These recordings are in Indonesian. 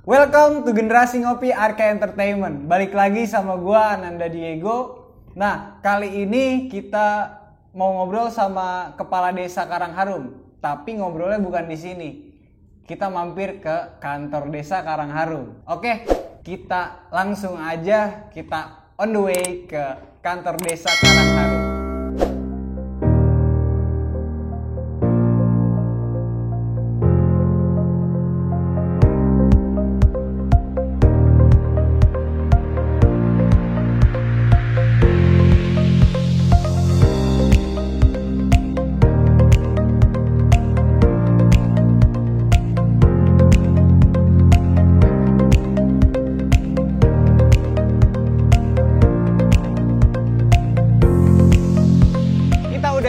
Welcome to Generasi Ngopi Arka Entertainment. Balik lagi sama gua Ananda Diego. Nah, kali ini kita mau ngobrol sama Kepala Desa Karangharum. Tapi ngobrolnya bukan di sini. Kita mampir ke kantor Desa Karangharum. Oke, kita langsung aja kita on the way ke kantor Desa Karangharum.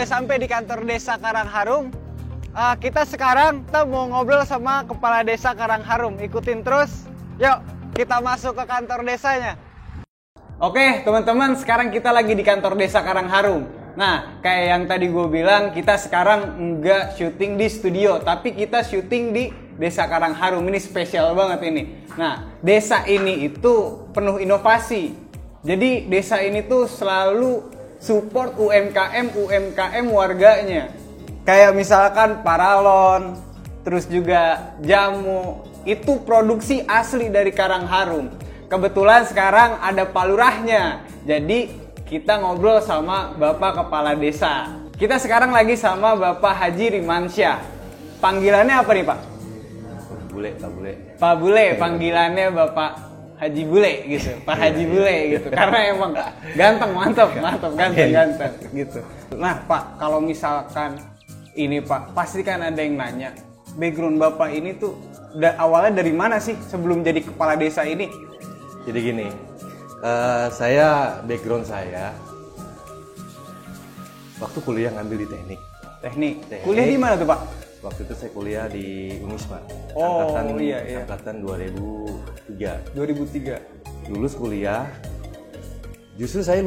Sampai di kantor Desa Karangharum. Kita sekarang mau ngobrol sama Kepala Desa Karangharum. Ikutin terus. Yuk, kita masuk ke kantor desanya. Oke, teman-teman, sekarang kita lagi di kantor Desa Karangharum. Nah, kayak yang tadi gue bilang, kita sekarang nggak syuting di studio, tapi kita syuting di Desa Karangharum. Ini spesial banget ini. Nah, desa ini itu penuh inovasi. Jadi, desa ini tuh selalu support UMKM warganya. Kayak misalkan paralon, terus juga jamu, itu produksi asli dari Karangharum. Kebetulan sekarang ada palurahnya. Jadi kita ngobrol sama Bapak Kepala Desa. Kita sekarang lagi sama Bapak Haji Rimansyah. Panggilannya apa nih, Pak? Pak Bule, panggilannya Bapak Haji Bule gitu, Pak Haji Bule gitu, karena emang ganteng, mantap, ganteng gitu. Nah Pak, kalau misalkan ini Pak, pasti kan ada yang nanya, background Bapak ini tuh awalnya dari mana sih sebelum jadi kepala desa ini? Jadi gini, background saya waktu kuliah ngambil di teknik. Kuliah di mana tuh Pak? Waktu itu saya kuliah di Unisma, angkatan 2003. Lulus kuliah, justru saya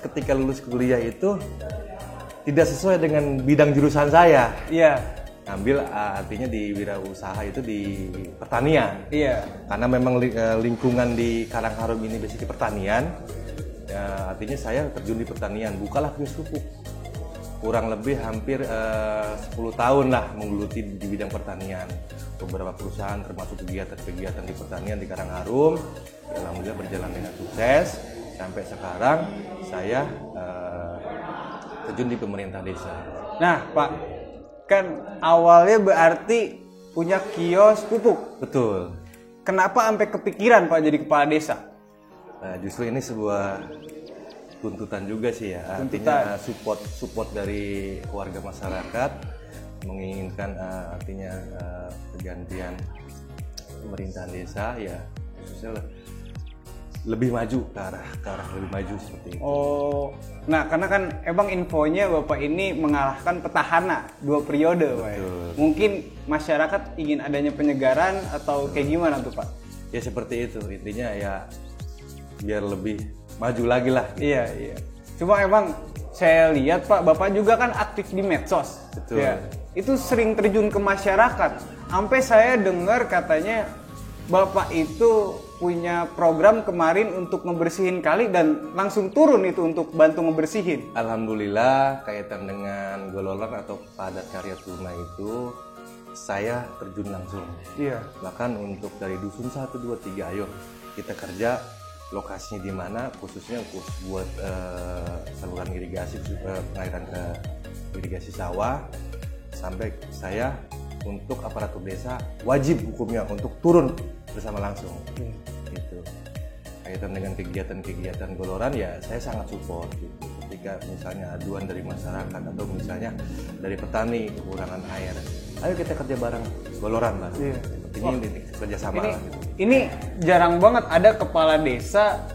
ketika lulus kuliah itu tidak sesuai dengan bidang jurusan saya. Iya. Ngambil artinya di wirausaha itu di pertanian. Iya. Karena memang lingkungan di Karangharum ini basicnya pertanian, ya, artinya saya terjun di pertanian, bukalah kios pupuk. Kurang lebih hampir 10 tahun lah menggeluti di bidang pertanian. Beberapa perusahaan termasuk kegiatan-kegiatan di pertanian di Karangharum, alhamdulillah berjalan dengan sukses. Sampai sekarang saya terjun di pemerintah desa. Nah Pak, kan awalnya berarti punya kios pupuk. Betul. Kenapa sampai kepikiran Pak jadi kepala desa? Justru ini sebuah tuntutan juga sih ya, artinya support dari warga masyarakat menginginkan artinya pergantian pemerintahan desa ya, khususnya lebih maju ke arah lebih maju seperti itu. Oh, nah karena kan emang infonya Bapak ini mengalahkan petahana 2 periode Pak. Mungkin masyarakat ingin adanya penyegaran atau kayak gimana tuh Pak? Ya seperti itu, intinya ya biar lebih maju lagi lah gitu. Iya. Cuma emang saya lihat Pak, Bapak juga kan aktif di medsos. Betul. Ya, itu sering terjun ke masyarakat. Sampai saya dengar katanya Bapak itu punya program kemarin untuk ngebersihin kali dan langsung turun itu untuk bantu ngebersihin. Alhamdulillah kaitan dengan golongan atau padat karya tunai itu saya terjun langsung. Iya. Bahkan untuk dari dusun 1, 2, 3, ayo kita kerja. Lokasinya di mana, khususnya buat saluran irigasi, pengairan ke irigasi sawah, sampai saya untuk aparatur desa wajib hukumnya untuk turun bersama langsung. Gitu. Kaitan dengan kegiatan-kegiatan goloran ya saya sangat support gitu. Ketika misalnya aduan dari masyarakat atau misalnya dari petani kekurangan air, ayo kita kerja bareng goloran lah. Iya. Ini kerjasama lah gitu. Ini jarang banget ada kepala desa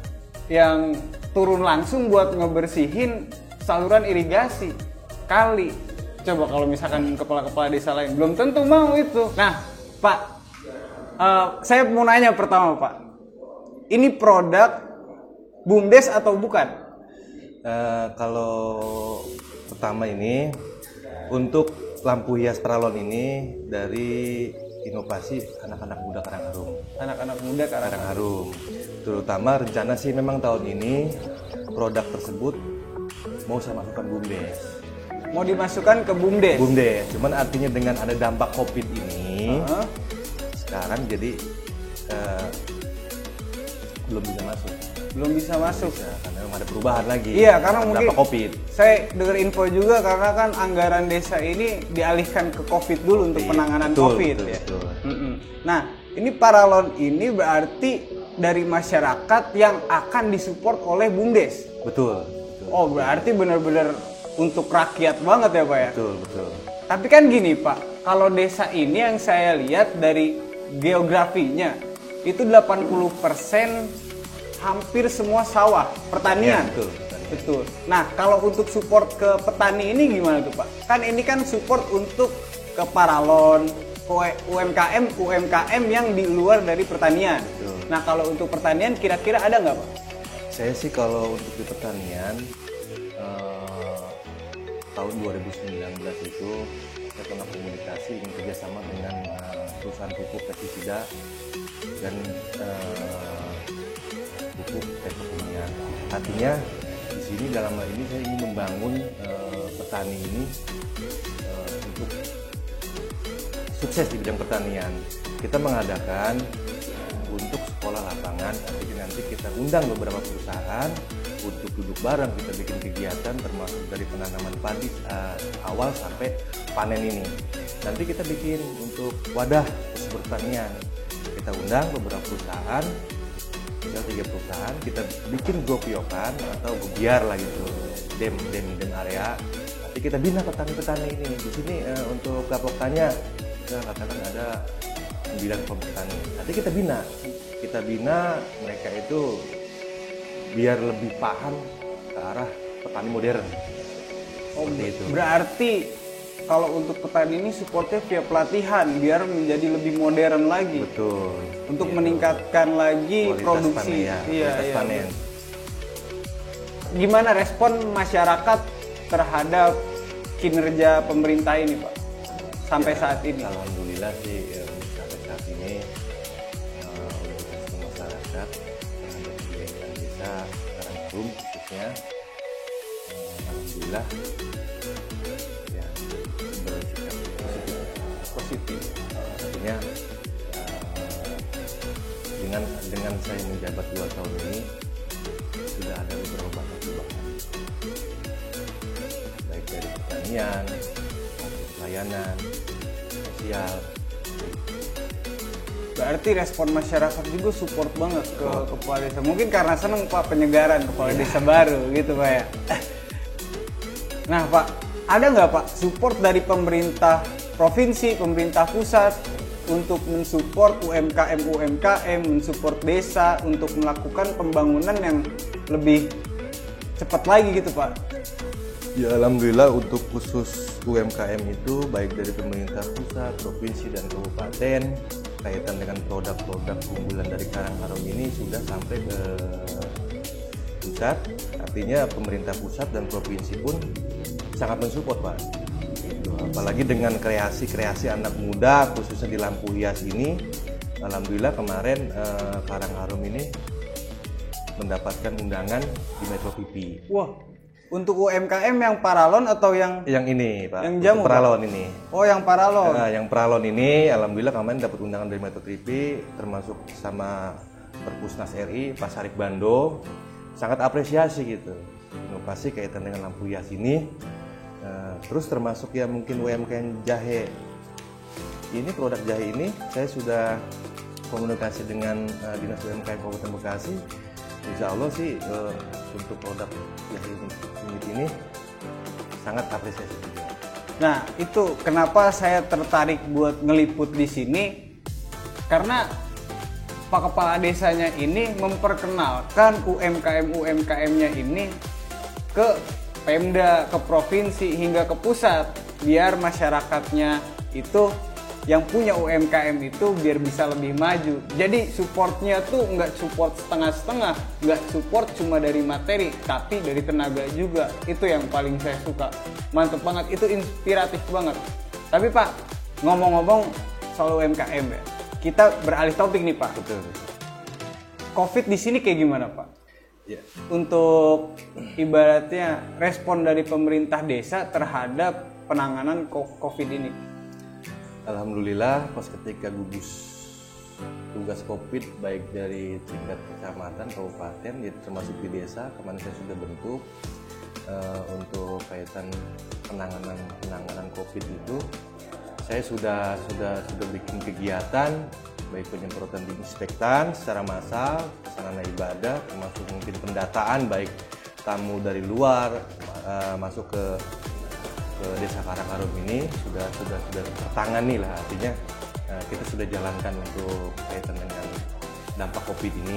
yang turun langsung buat ngebersihin saluran irigasi kali. Coba kalau misalkan kepala-kepala desa lain belum tentu mau itu. Nah Pak, saya mau nanya pertama Pak, ini produk BUMDes atau bukan? Kalau pertama ini untuk lampu hias paralon ini dari inovasi anak-anak muda Karangharum. Anak-anak muda Karangharum. Terutama rencana sih memang tahun ini produk tersebut mau saya masukkan BUMDes. Mau dimasukkan ke BUMDes. BUMDes. Cuman artinya dengan ada dampak COVID ini, sekarang jadi belum bisa masuk. Belum bisa masuk. Karena memang ada perubahan lagi. Iya, karena mungkin dampak COVID. Saya dengar info juga karena kan anggaran desa ini dialihkan ke COVID dulu untuk penanganan COVID ya. Betul. Nah, ini paralon ini berarti dari masyarakat yang akan disupport oleh BUMDes. Betul. Oh, berarti benar-benar untuk rakyat banget ya, Pak ya? Betul. Tapi kan gini, Pak, kalau desa ini yang saya lihat dari geografinya itu 80% hampir semua sawah, pertanian. Ya, betul. Nah, kalau untuk support ke petani ini gimana tuh, Pak? Kan ini kan support untuk ke paralon, UMKM yang di luar dari pertanian. Betul. Nah, kalau untuk pertanian kira-kira ada nggak, Pak? Saya sih kalau untuk di pertanian tahun 2019 itu saya pernah komunikasi ingin kerjasama dengan perusahaan pupuk pestisida dan pupuk petrokimia. Artinya di sini dalam hal ini saya ingin membangun petani ini untuk sukses di bidang pertanian. Kita mengadakan untuk sekolah lapangan, artinya nanti kita undang beberapa perusahaan untuk duduk bareng, kita bikin kegiatan termasuk dari penanaman padi awal sampai panen ini. Nanti kita bikin untuk wadah pertanian, kita undang beberapa perusahaan, tinggal 3 perusahaan, kita bikin gopiokan atau gebiar lah gitu, dem area. Nanti kita bina petani-petani ini. Di sini untuk gapoktannya kita katakan ada 9 kelompok petani. Nanti kita bina mereka itu biar lebih paham ke arah petani modern. Seperti itu. Berarti kalau untuk petani ini supportnya via pelatihan biar menjadi lebih modern lagi. Betul. Untuk meningkatkan lagi kualitas produksi. kualitas panen. Gimana respon masyarakat terhadap kinerja pemerintah ini, Pak? Sampai saat ini. Alhamdulillah sih sampai saat ini untuk respon masyarakat terhadap kegiatan desa Karangharum khususnya, alhamdulillah ya bersikap positif. Artinya dengan saya menjabat 2 tahun ini sudah ada beberapa perubahan baik dari pertanian, layanan, sosial. Berarti respon masyarakat juga support banget ke kepala desa. Mungkin karena seneng, Pak, penyegaran kepala desa baru gitu, Pak ya. Nah, Pak, ada nggak, Pak, support dari pemerintah provinsi, pemerintah pusat untuk mensupport UMKM, mensupport desa untuk melakukan pembangunan yang lebih cepat lagi gitu, Pak? Ya, alhamdulillah untuk khusus UMKM itu baik dari pemerintah pusat, provinsi dan kabupaten kaitan dengan produk-produk unggulan dari Karangharum ini sudah sampai ke pusat. Artinya pemerintah pusat dan provinsi pun sangat mensupport, Pak. Gitu. Apalagi dengan kreasi-kreasi anak muda khususnya di lampu hias ini, alhamdulillah kemarin Karangharum ini mendapatkan undangan di Metro TV. Wah, untuk UMKM yang paralon atau yang ini, Pak? Yang jamu, paralon Pak? Ini. Oh, yang paralon. Nah, yang paralon ini alhamdulillah kemarin dapat undangan dari Metro TV, termasuk sama Perpusnas RI, Pak Sarip Bando. Sangat apresiasi gitu. Inovasi kaitan dengan lampu hias ini. Terus termasuk ya mungkin UMKM jahe. Ini produk jahe ini saya sudah komunikasi dengan Dinas UMKM Kabupaten Bekasi. Insya Allah sih untuk produk jahe ini sangat apresiasi juga. Nah, itu kenapa saya tertarik buat ngeliput di sini, karena Pak Kepala Desanya ini memperkenalkan UMKM-nya ini ke Pemda, ke provinsi hingga ke pusat, biar masyarakatnya itu yang punya UMKM itu biar bisa lebih maju. Jadi supportnya tuh nggak support setengah-setengah, nggak support cuma dari materi, tapi dari tenaga juga. Itu yang paling saya suka. Mantep banget, itu inspiratif banget. Tapi Pak, ngomong-ngomong soal UMKM ya. Kita beralih topik nih Pak. Betul. COVID di sini kayak gimana Pak? Ya. Untuk ibaratnya respon dari pemerintah desa terhadap penanganan COVID ini. Alhamdulillah pas ketika gugus tugas COVID baik dari tingkat kecamatan, kabupaten, termasuk di desa, kemarin saya sudah bentuk untuk kaitan penanganan COVID itu, saya sudah bikin kegiatan baik penyemprotan disinfektan secara massal, sarana ibadah, termasuk mungkin pendataan baik tamu dari luar masuk ke Desa Karangharum ini sudah tertangani lah, artinya kita sudah jalankan untuk kaitan dengan dampak COVID ini.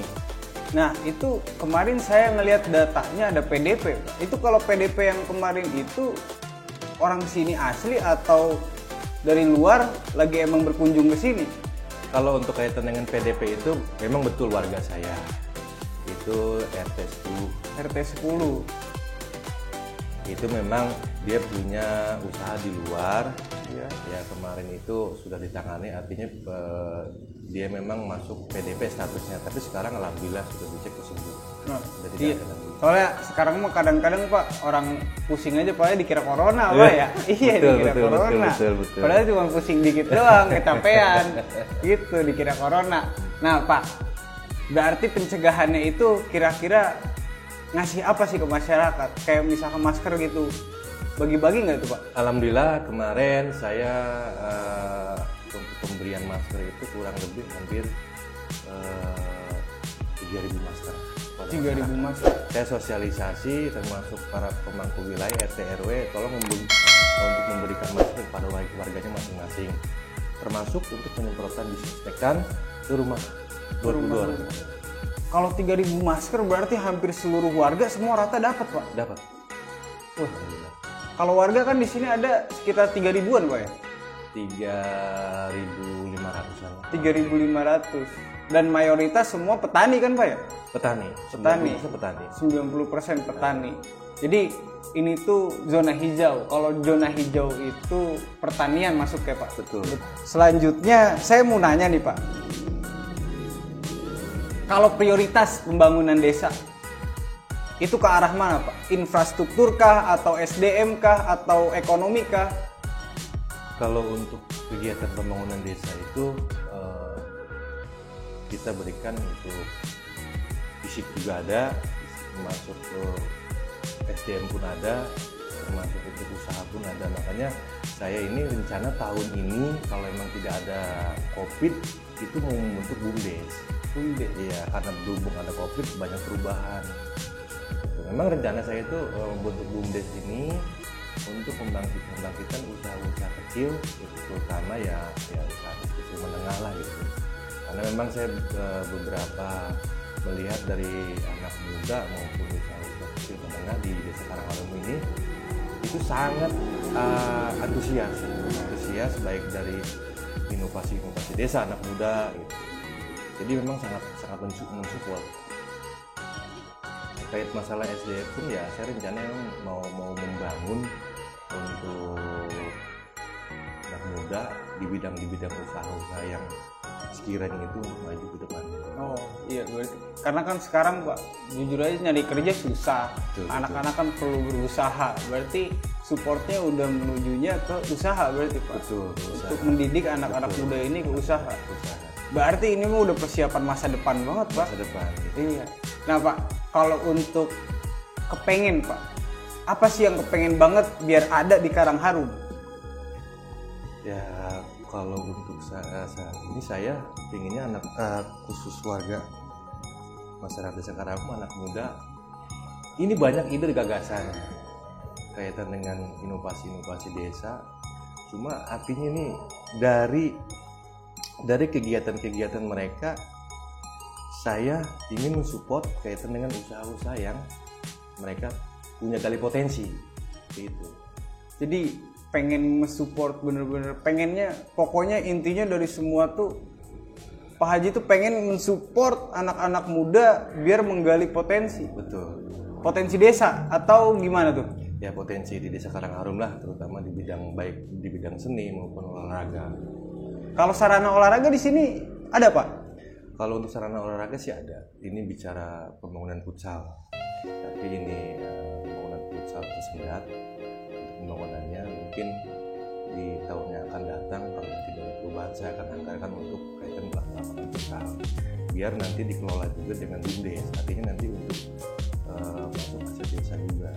Nah itu kemarin saya ngelihat datanya ada PDP. Itu kalau PDP yang kemarin itu orang sini asli atau dari luar lagi emang berkunjung ke sini? Kalau untuk kaitan dengan PDP itu memang betul warga saya. Itu RT 10. RT 10. Itu memang dia punya usaha di luar. Ya. Ya kemarin itu sudah ditangani, artinya dia memang masuk PDP statusnya. Tapi sekarang alhamdulillah sudah dicek sembuh. Nah, sudah iya. tidak ada lagi. Soalnya sekarang mah kadang-kadang Pak orang pusing aja Pak dikira corona Pak ya. Iya dikira corona. Betul. Padahal cuma pusing dikit doang, kecapean. Gitu dikira corona. Nah Pak, berarti pencegahannya itu kira-kira ngasih apa sih ke masyarakat? Kayak misalkan masker gitu. Bagi-bagi nggak itu Pak? Alhamdulillah kemarin saya untuk pemberian masker itu kurang lebih hampir 3.000 masker. 3.000 masker. Saya sosialisasi termasuk para pemangku wilayah RT RW tolong untuk memberikan masker kepada warganya masing-masing. Termasuk untuk penyemprotan disinfektan ke rumah door to door. Kalau 3.000 masker berarti hampir seluruh warga semua rata dapat Pak? Dapat. Wah. Kalau warga kan di sini ada sekitar 3.000-an Pak ya? 3.500-an. 3.500. Dan mayoritas semua petani kan Pak ya? Petani. 90% petani. Jadi ini tuh zona hijau. Kalau zona hijau itu pertanian masuk ya Pak? Betul. Selanjutnya saya mau nanya nih Pak. Kalau prioritas pembangunan desa itu ke arah mana Pak? Infrastruktur kah? Atau SDM kah? Atau ekonomi kah? Kalau untuk kegiatan pembangunan desa itu kita berikan untuk fisik juga ada, termasuk ke SDM pun ada, termasuk untuk usaha pun ada. Makanya saya ini rencana tahun ini kalau memang tidak ada COVID itu mau membentuk BUMDes. Iya, karena berhubung ada COVID banyak perubahan. Memang rencana saya itu membentuk BUMDes ini untuk membangkitkan usaha-usaha kecil, terutama ya usaha kecil menengah lah gitu. Karena memang saya beberapa melihat dari anak muda maupun usaha-usaha kecil menengah di Desa Karangharum ini itu sangat antusias baik dari inovasi desa anak muda gitu. Jadi memang sangat mensupport. Terkait masalah SDM pun ya saya rencana mau membangun untuk anak muda di bidang usaha yang sekiranya itu maju ke depan. Oh iya, berarti karena kan sekarang Pak jujur aja nyari kerja susah. Anak-anak kan perlu berusaha. Berarti supportnya udah menujunya ke usaha berarti Pak. Betul. Untuk mendidik anak-anak muda ini ke usaha. Berarti ini mah udah persiapan masa depan banget Pak. Masa depan. Iya. Nah Pak, kalau untuk kepengen Pak, apa sih yang kepengen banget biar ada di Karangharum? Ya kalau untuk saat ini saya inginnya anak khusus warga masyarakat Desa Karangharum, anak muda ini banyak ide gagasan kaitan dengan inovasi desa. Cuma artinya nih dari kegiatan mereka saya ingin mensupport kaitan dengan usaha-usaha yang mereka punya gali potensi gitu. Jadi pengen mensupport bener-bener, pengennya pokoknya intinya dari semua tuh Pak Haji tuh pengen mensupport anak-anak muda biar menggali potensi. Betul. Potensi desa atau gimana tuh? Ya potensi di Desa Karangharum lah, terutama di bidang baik di bidang seni maupun olahraga. Kalau sarana olahraga di sini ada Pak? Kalau untuk sarana olahraga sih ada. Ini bicara pembangunan futsal. Tapi ini pembangunan futsal tersendat. Untuk pembangunannya mungkin di tahun yang akan datang kalau nanti ada perubahan saya akan anggarkan untuk kaitan lapangan futsal. Biar nanti dikelola juga dengan BUMDes. Artinya nanti untuk masuk aset desa juga.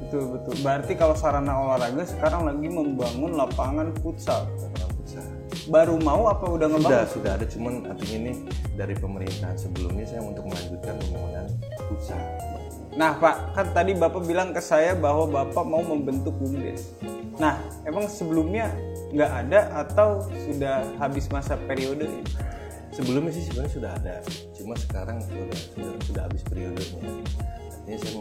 Betul. Berarti kalau sarana olahraga sekarang lagi membangun lapangan futsal. Baru mau apa udah ngebangun? Sudah ada, cuman artinya ini dari pemerintahan sebelumnya saya untuk melanjutkan pembangunan futsal. Nah Pak, kan tadi Bapak bilang ke saya bahwa Bapak mau membentuk BUMDes. Nah, emang sebelumnya nggak ada atau sudah habis masa periode? Sebelumnya sih sebenarnya sudah ada, cuma sekarang sudah habis periodenya. Artinya saya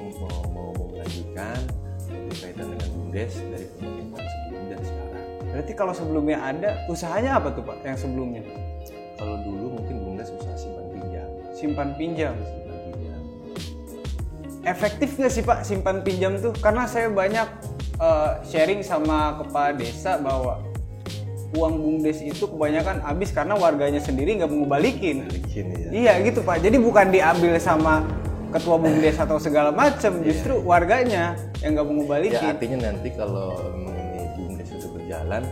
mau melanjutkan untuk kaitan dengan BUMDes dari pemerintahan sebelumnya dan sekarang. Berarti kalau sebelumnya ada, usahanya apa tuh Pak yang sebelumnya? Kalau dulu mungkin BUMDes usaha simpan pinjam. Simpan pinjam. Efektif nggak sih Pak simpan pinjam tuh? Karena saya banyak sharing sama kepala desa bahwa uang BUMDes itu kebanyakan habis karena warganya sendiri nggak mau balikin. Ya. Iya gitu Pak. Jadi bukan diambil sama ketua BUMDes atau segala macam, justru warganya yang nggak mau balikin. Ya artinya nanti kalau jalan,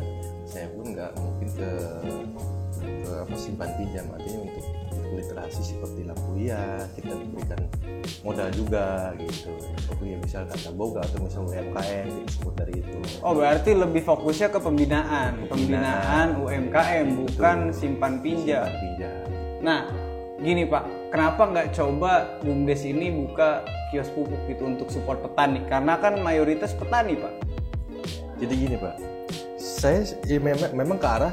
saya pun nggak mungkin ke simpan pinjam, artinya untuk literasi seperti Lampuia kita berikan modal juga gitu. Lampuia misal Data Boga atau misal UMKM disebut dari itu. Oh berarti lebih fokusnya ke pembinaan UMKM bukan simpan pinjam. Nah gini Pak, kenapa nggak coba BUMDes ini buka kios pupuk gitu untuk support petani? Karena kan mayoritas petani Pak. Jadi gini Pak, saya memang ke arah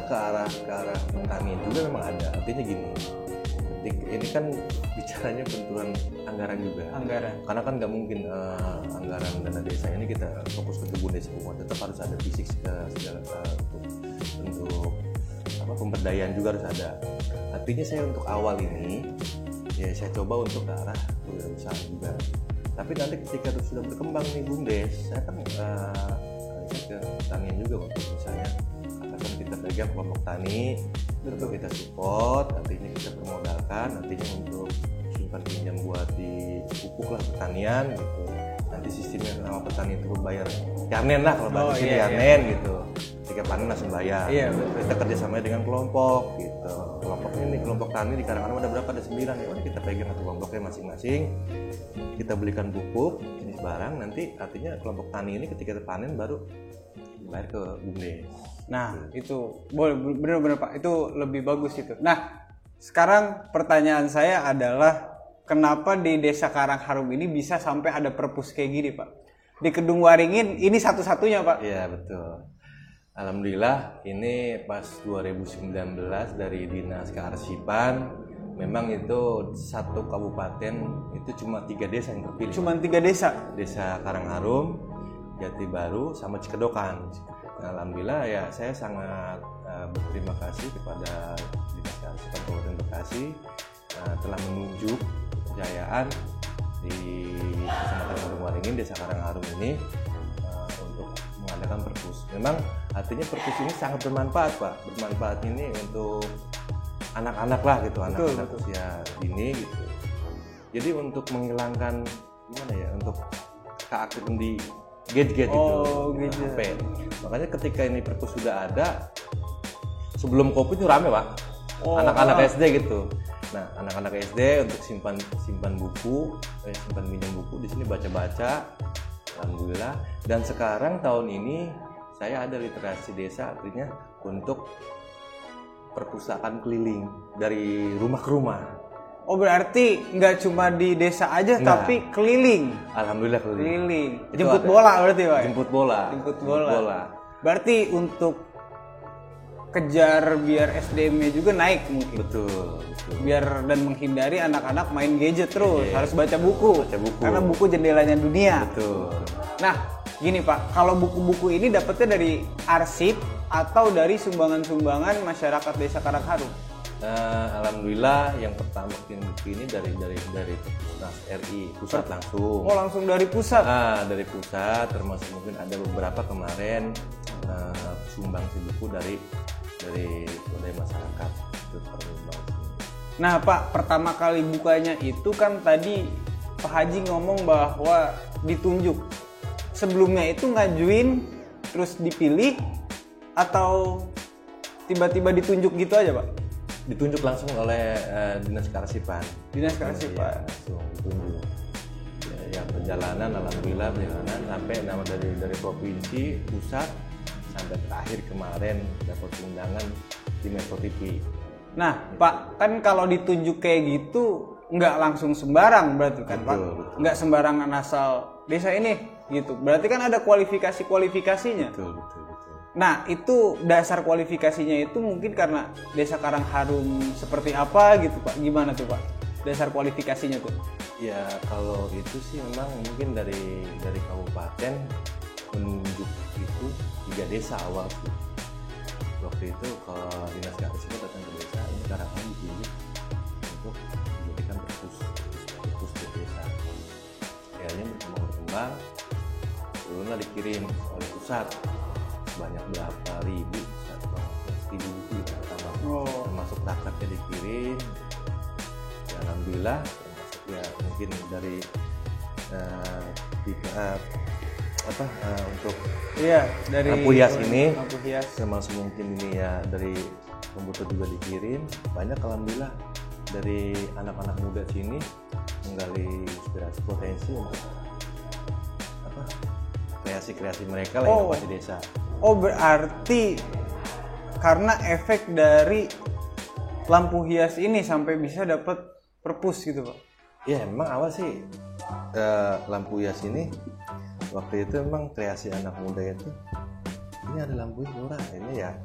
pertanian juga memang ada. Artinya gini, ini kan bicaranya benturan anggaran juga. Karena kan nggak mungkin anggaran dana desa ini kita fokus ke kebun desa semua. Tetap harus ada fisik segala untuk pemberdayaan juga harus ada. Artinya saya untuk awal ini ya saya coba untuk ke arah usaha juga. Tapi nanti ketika sudah berkembang nih BUMDes, saya kan ke pertanian juga untuk misalnya katakan kita pegang kelompok tani untuk kita support, artinya kita permodalkan, artinya untuk simpan pinjam buat di pupuk lah pertanian gitu. Nanti sistemnya sama petani itu bayar yarnen lah kalau bahasa sini yarnen gitu. Ketika panen langsung bayar. Kita kerjasama dengan kelompok gitu. Kelompoknya nih kelompok tani di Karangharum ada berapa? Ada 9 ya. Udah kita pegang satu kelompoknya masing-masing. Kita belikan pupuk jenis barang, nanti artinya kelompok tani ini ketika panen baru bayar ke BUMDes. Nah itu boleh, bener-bener Pak, itu lebih bagus itu. Nah sekarang pertanyaan saya adalah kenapa di desa Karangharum ini bisa sampai ada perpus kayak gini Pak? Di Kedung Waringin ini satu-satunya Pak? Iya betul. Alhamdulillah ini pas 2019 dari Dinas Kearsipan memang itu satu kabupaten itu cuma 3 desa yang terpilih. Cuma 3 desa? Desa Karangharum, Jati Baru, sama Cikedokan. Nah, alhamdulillah ya saya sangat berterima kasih kepada Dinas Kearsipan Kabupaten Bekasi telah menunjuk kepercayaan di Kecamatan Kedung Waringin, Desa Karangharum ini untuk mengadakan perpus. Memang artinya perpus ini sangat bermanfaat Pak. Bermanfaat ini untuk anak-anak lah gitu, anak-anak usia dini gitu. Jadi untuk menghilangkan gimana ya, untuk keaktifan di gadget gitu, HP. Makanya ketika ini perpus sudah ada, sebelum COVID itu rame Pak, anak-anak SD gitu. Nah anak-anak SD untuk simpan buku, simpan pinjam buku di sini baca-baca, alhamdulillah. Dan sekarang tahun ini saya ada literasi desa, artinya untuk perpustakaan keliling dari rumah ke rumah. Oh berarti nggak cuma di desa aja, tapi keliling. Alhamdulillah keliling. Jemput bola berarti Pak? Jemput bola. Berarti untuk kejar biar SDM-nya juga naik mungkin. Betul. Biar dan menghindari anak-anak main gadget terus, harus baca buku. Karena buku jendelanya dunia. Betul. Nah, gini Pak, kalau buku-buku ini dapetnya dari arsip atau dari sumbangan-sumbangan masyarakat Desa Karangharum? Alhamdulillah yang pertama buku ini dari Perpusnas RI pusat langsung. Oh langsung dari pusat? Dari pusat, termasuk mungkin ada beberapa kemarin sumbangsi buku dari dari masyarakat itu penyumbang. Nah Pak, pertama kali bukanya itu kan tadi Pak Haji ngomong bahwa ditunjuk. Sebelumnya itu ngajuin terus dipilih atau tiba-tiba ditunjuk gitu aja Pak? Ditunjuk langsung oleh Dinas Kearsipan. Dinas Kearsipan. Ya, langsung ditunjuk. Ya perjalanan, alhamdulillah perjalanan sampai nama dari provinsi, pusat sampai terakhir kemarin dapat undangan di Metro TV. Nah Pak, kan kalau ditunjuk kayak gitu nggak langsung sembarang berarti kan Pak? Betul. Nggak sembarangan asal desa ini gitu. Berarti kan ada kualifikasinya. Betul. Nah itu dasar kualifikasinya itu mungkin karena Desa Karangharum seperti apa gitu Pak? Gimana tuh Pak? Dasar kualifikasinya tuh? Ya kalau itu sih memang mungkin dari kabupaten menunjuk itu 3 desa awal sih. Waktu itu ke Dinas Kearsipan datang ke desa, ini Karangharum ditunjuk untuk menjadikan perpus di desa. Akhirnya berkembang, turunlah dikirim oleh pusat banyak berapa ribu, 1.000 buku pertama, termasuk rakatnya dikirim. Ya, alhamdulillah, termasuk ya mungkin dari untuk dari lampu hias ini, lampu hias termasuk mungkin ini ya dari komputer juga dikirim. Banyak alhamdulillah dari anak-anak muda sini menggali inspirasi potensi untuk kreasi-kreasi mereka lah, inovasi desa. Oh berarti karena efek dari lampu hias ini sampai bisa dapat perpus gitu Pak? Ya memang awal sih lampu hias ini waktu itu memang kreasi anak muda itu, ini ada lampu murah, ini ya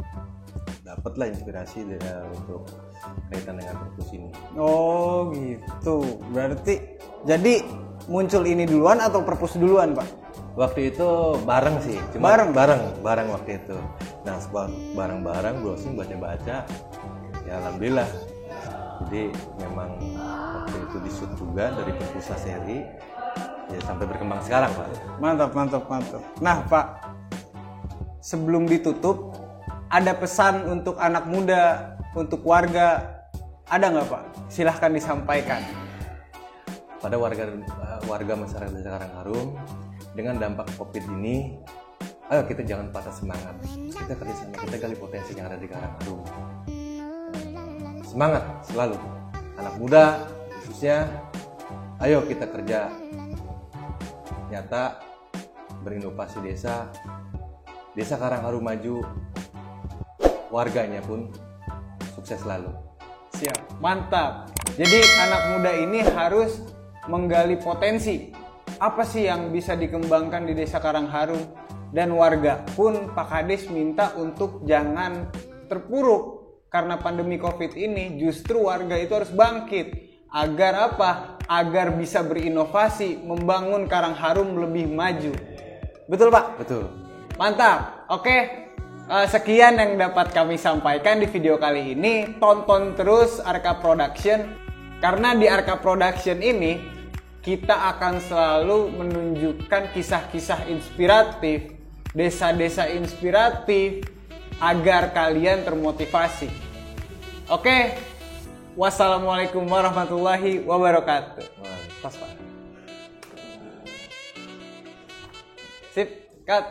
dapatlah inspirasi untuk kaitan dengan perpus ini. Oh gitu, berarti jadi muncul ini duluan atau perpus duluan Pak? Waktu itu bareng sih, cuma bareng waktu itu. Nah, bareng-bareng browsing baca-baca, ya alhamdulillah. Jadi memang waktu itu disut juga dari perpusat seri, ya sampai berkembang sekarang Pak. Mantap. Nah Pak, sebelum ditutup, ada pesan untuk anak muda, untuk warga, ada nggak Pak? Silahkan disampaikan. Pada warga masyarakat Desa Karangharum, dengan dampak COVID ini, ayo kita jangan patah semangat. Kita kerjasama, kita gali potensi yang ada di Karangharum. Semangat selalu, anak muda khususnya. Ayo kita kerja nyata, berinovasi desa. Desa Karangharum maju, warganya pun sukses selalu. Siap, mantap. Jadi anak muda ini harus menggali potensi. Apa sih yang bisa dikembangkan di Desa Karangharum, dan warga pun Pak Kades minta untuk jangan terpuruk karena pandemi COVID ini. Justru warga itu harus bangkit agar apa? Agar bisa berinovasi, membangun Karangharum lebih maju. Betul Pak? Betul. Mantap. Oke, sekian yang dapat kami sampaikan di video kali ini. Tonton terus Arka Production, karena di Arka Production ini kita akan selalu menunjukkan kisah-kisah inspiratif, desa-desa inspiratif, agar kalian termotivasi. Oke, wassalamualaikum warahmatullahi wabarakatuh. Pas Pak. Sip, cut.